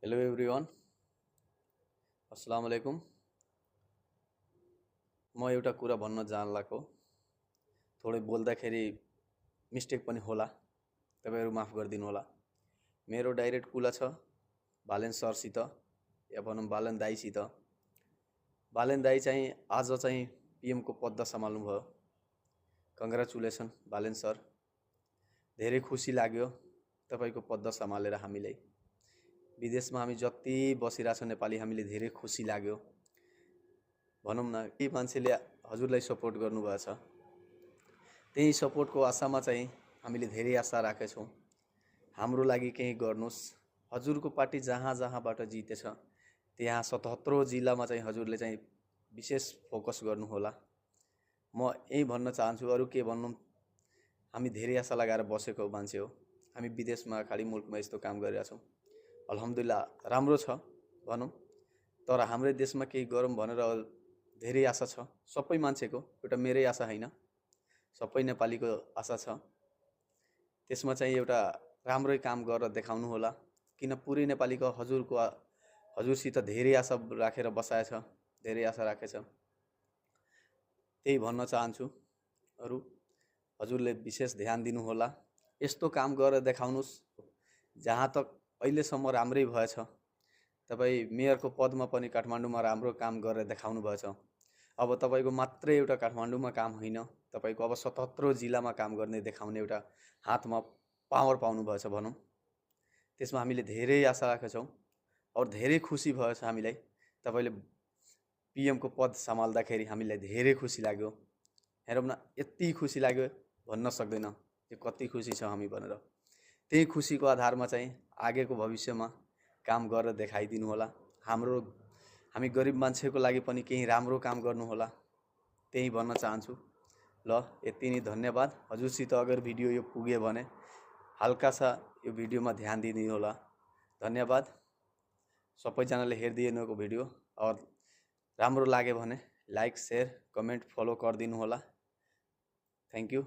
Hello everyone, अस्सलाम वालेकुम। म एउटा कुरा भन्न जानलाको थोरै बोल्दाखेरि मिस्टेक पनि होला, तपाईहरु माफ गरिदिनु होला। मेरो डाइरेक्ट कुरा छ बालेन सरसित या भनौँ बालेन दाइसित। बालेन दाइ चाहिँ आज चाहिँ पीएम को पद सम्हाल्नु भयो। कङ्ग्रेचुलेसन बालेन सर, धेरै खुसी लाग्यो तपाईको पद सम्हालेर। हामीलाई विदेशमा हामी जति बसिरहेछौँ नेपाली, हामीले धेरै खुसी लाग्यो। भनौँ न के मान्छेले हजुरलाई सपोर्ट गर्नुभएको छ, त्यही सपोर्टको आशामा चाहिँ हामीले धेरै आशा राखेछौँ। हाम्रो लागि केही गर्नुस्। हजुरको पार्टी जहाँ जहाँबाट जितेछ त्यहाँ 77 जिल्लामा चाहिँ हजुरले चाहिँ विशेष फोकस गर्नुहोला। म यही भन्न चाहन्छु, अरू के भन्नु। हामी धेरै आशा लगाएर बसेको मान्छे हो। हामी विदेशमा खाडी मुल्कमा यस्तो काम गरिरहेछौँ। अल्हम्दुलिल्लाह राम्रो छ भनौँ, तर हाम्रो देशमा केही गरौँ भनेर धेरै आशा छ सबै मान्छेको। एउटा मेरै आशा हैन, सबै नेपालीको आशा छ। त्यसमा चाहिँ एउटा राम्रै काम गरेर देखाउनु होला, किन पुरै नेपालीको हजुरसित धेरै आशा राखेर बसाएछ, धेरै आशा राखेछ। त्यही भन्न चाहन्छु। अरू हजुरले विशेष ध्यान दिनु होला, यस्तो काम गरेर देखाउनुस्। जहाँ तक अहिलेसम्म राम्रै भएछ। तपाई मेयरको पदमा पनि काठमाडौँमा राम्रो काम गरेर देखाउनु भएछ। अब तपाईको मात्रै एउटा काठमाडौँमा काम होइन, तपाईको अब 77 जिल्लामा काम गर्ने देखाउने एउटा हातमा पावर पाउनु भएछ भनौँ। त्यसमा हामीले धेरै आशा राखेछौँ और धेरै खुसी भएछ हामीलाई। तपाईले पीएम को पद सम्हाल्दाखेरि हामीलाई धेरै खुसी लाग्यो। हेरौँ न, यति खुसी लाग्यो भन्न सक्दैन कि कति खुसी छ हामी भनेर। त्यही खुसीको आधारमा चाहिँ आगेको भविष्यमा काम गरेर देखाइदिनु होला। हामी गरिब मान्छेको लागि पनि केही राम्रो काम गर्नु होला, त्यही भन्न चाहन्छु। ल, यति नै, धन्यवाद। हजुरसित अगर भिडियो यो पुग्यो भने हल्का सा यो भिडियोमा ध्यान दिनु होला। धन्यवाद। सबैजनाले हेरिदिनुको भिडियो और राम्रो लाग्यो भने लाइक, शेयर, कमेन्ट, फलो गरिदिनु होला। Thank you.